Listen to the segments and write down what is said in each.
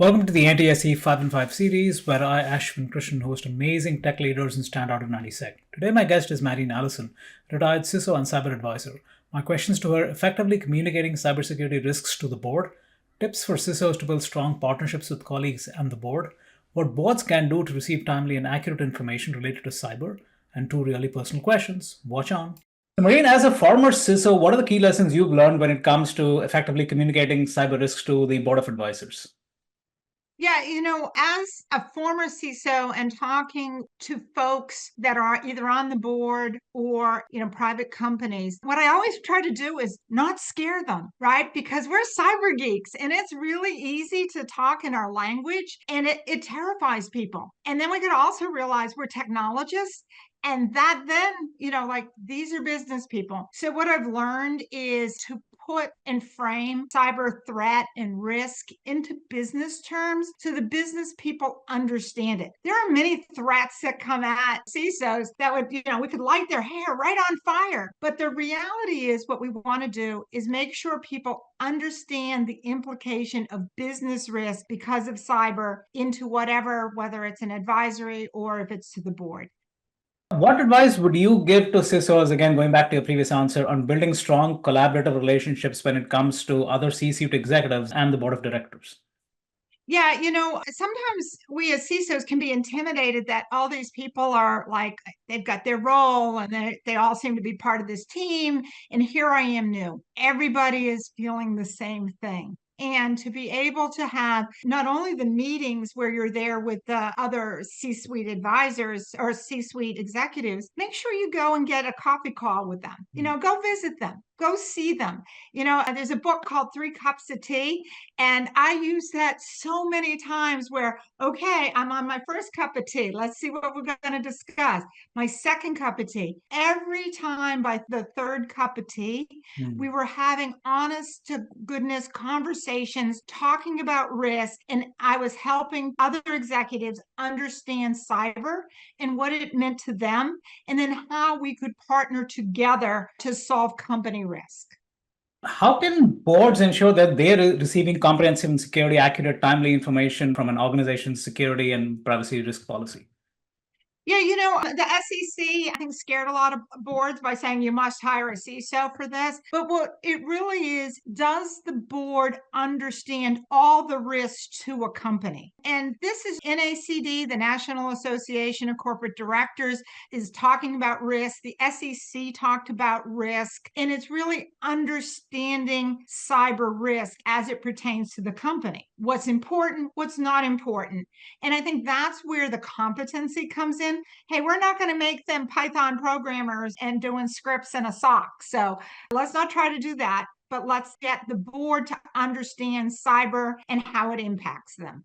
Welcome to the NTSC 5 and 5 series, where I, Ashwin, Krishnan, host amazing tech leaders and stand out of 90sec. Today, my guest is Marene, Allison, retired CISO and cyber advisor. My questions to her: effectively communicating cybersecurity risks to the board, tips for CISOs to build strong partnerships with colleagues and the board, what boards can do to receive timely and accurate information related to cyber, and two really personal questions. Watch on. So, Marine, as a former CISO, what are the key lessons you've learned when it comes to effectively communicating cyber risks to the board of advisors? Yeah, as a former CISO and talking to folks that are either on the board or, private companies, what I always try to do is not scare them, right? Because we're cyber geeks and it's really easy to talk in our language and it terrifies people. And then we could also realize we're technologists and that then, these are business people. So what I've learned is to put and frame cyber threat and risk into business terms so the business people understand it. There are many threats that come at CISOs that would, we could light their hair right on fire. But the reality is what we want to do is make sure people understand the implication of business risk because of cyber into whatever, whether it's an advisory or if it's to the board. What advice would you give to CISOs, again, going back to your previous answer, on building strong collaborative relationships when it comes to other C-suite executives and the board of directors? Yeah, sometimes we as CISOs can be intimidated that all these people are like, they've got their role and they all seem to be part of this team. And here I am new. Everybody is feeling the same thing. And to be able to have not only the meetings where you're there with the other C-suite advisors or C-suite executives, make sure you go and get a coffee call with them. Go visit them, go see them. There's a book called Three Cups of Tea, and I use that so many times where, okay, I'm on my first cup of tea. Let's see what we're going to discuss. My second cup of tea. Every time by the third cup of tea, we were having honest to goodness conversations, talking about risk, and I was helping other executives understand cyber and what it meant to them, and then how we could partner together to solve company risk. How can boards ensure that they're receiving comprehensive and security accurate, timely information from an organization's security and privacy risk policy? Yeah, the SEC, I think, scared a lot of boards by saying you must hire a CISO for this. But what it really is, does the board understand all the risks to a company? And this is NACD, the National Association of Corporate Directors, is talking about risk. The SEC talked about risk. And it's really understanding cyber risk as it pertains to the company. What's important, what's not important. And I think that's where the competency comes in. Hey, we're not going to make them Python programmers and doing scripts in a SOC. So let's not try to do that, but let's get the board to understand cyber and how it impacts them.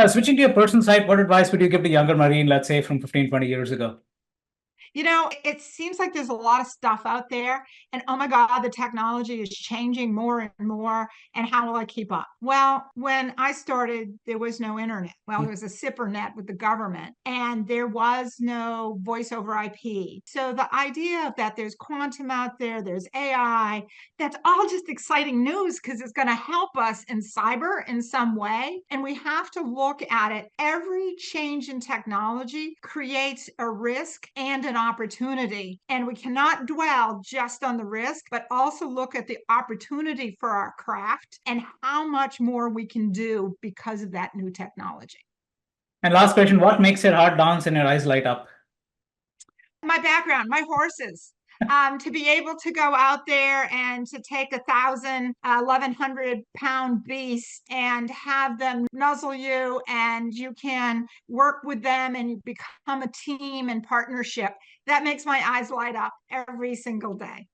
Switching to your personal side, what advice would you give to younger Marine, let's say from 15, 20 years ago? It seems like there's a lot of stuff out there, and oh my God, the technology is changing more and more. And how will I keep up? Well, when I started, there was no internet. Well, there was a SIPRnet with the government, and there was no voice over IP. So the idea of that there's quantum out there, there's AI, that's all just exciting news because it's going to help us in cyber in some way. And we have to look at it. Every change in technology creates a risk and an opportunity. And we cannot dwell just on the risk, but also look at the opportunity for our craft and how much more we can do because of that new technology. And last question, what makes your heart dance and your eyes light up? My background, my horses. To be able to go out there and to take 1,100-pound beast and have them nuzzle you, and you can work with them and you become a team and partnership. That makes my eyes light up every single day.